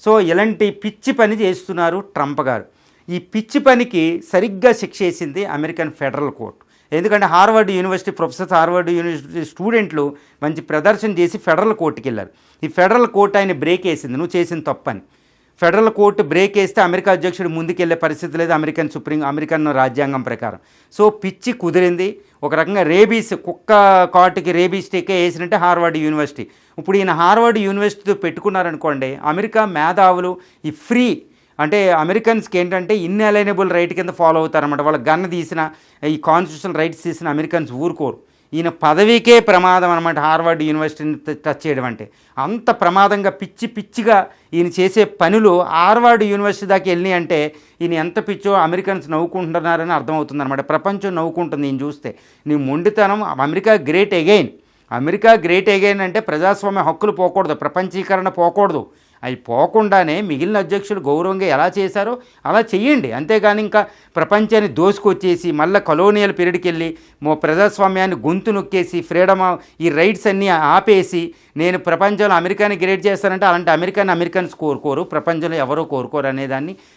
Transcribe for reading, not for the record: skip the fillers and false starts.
So ఇలాంటి పిచ్చి పని చేస్తున్నారు ట్రంప్ గారు. ఈ పిచ్చి పనికి సరిగ్గా శిక్ష వేసింది అమెరికన్ ఫెడరల్ కోర్టు. ఎందుకంటే Harvard university professors, Harvard university స్టూడెంట్లు మంచి ప్రదర్శన చేసి ఫెడరల్ కోర్టుకి వెళ్ళారు. ఈ ఫెడరల్ కోర్టు ఆయన బ్రేక్ వేసింది, నువ్వు చేసిన తప్పని. ఫెడరల్ కోర్టు బ్రేక్ వేస్తే అమెరికా అధ్యక్షుడు ముందుకెళ్లే పరిస్థితి లేదు అమెరికన్ రాజ్యాంగం ప్రకారం. సో పిచ్చి కుదిరింది. ఒక రకంగా రేబీస్, కుక్క కాటుకి రేబీస్ టీకే వేసినట్టే హార్వర్డ్ యూనివర్సిటీ. ఇప్పుడు ఈయన హార్వర్డ్ యూనివర్సిటీతో పెట్టుకున్నారనుకోండి, అమెరికా మేధావులు ఈ ఫ్రీ అంటే అమెరికన్స్కి ఏంటంటే ఇన్అలైనబుల్ రైట్ కింద ఫాలో అవుతారన్నమాట. వాళ్ళ గన్ తీసిన, ఈ కాన్స్టిట్యూషనల్ రైట్స్ తీసిన అమెరికన్స్ ఊరుకోరు. ఈయన పదవికే ప్రమాదం అనమాట హార్వర్డ్ యూనివర్సిటీని టచ్ చేయడం అంటే. అంత ప్రమాదంగా పిచ్చిగా ఈయన చేసే పనులు హార్వర్డ్ యూనివర్సిటీ దాకా వెళ్ళినాయి అంటే ఈయన ఎంత పిచ్చో అమెరికన్స్ నవ్వుకుంటున్నారని అర్థమవుతుందన్నమాట. ప్రపంచం నవ్వుకుంటుంది ఈయన చూస్తే. నీ మొండితనం. America great again. America great again అంటే ప్రజాస్వామ్య హక్కులు పోకూడదు, ప్రపంచీకరణ పోకూడదు. అవి పోకుండానే మిగిలిన అధ్యక్షుడు గౌరవంగా ఎలా చేశారో అలా చెయ్యండి. అంతేగాని ఇంకా ప్రపంచాన్ని దోసుకొచ్చేసి మళ్ళీ కలోనియల్ పీరియడ్కి వెళ్ళి ప్రజాస్వామ్యాన్ని గొంతు నొక్కేసి ఫ్రీడమ్ ఈ రైట్స్ అన్నీ ఆపేసి నేను ప్రపంచంలో అమెరికాని గ్రేట్ చేస్తానంటే అలాంటి అమెరికన్స్ కోరుకోరు, ప్రపంచంలో ఎవరో కోరుకోరు అనేదాన్ని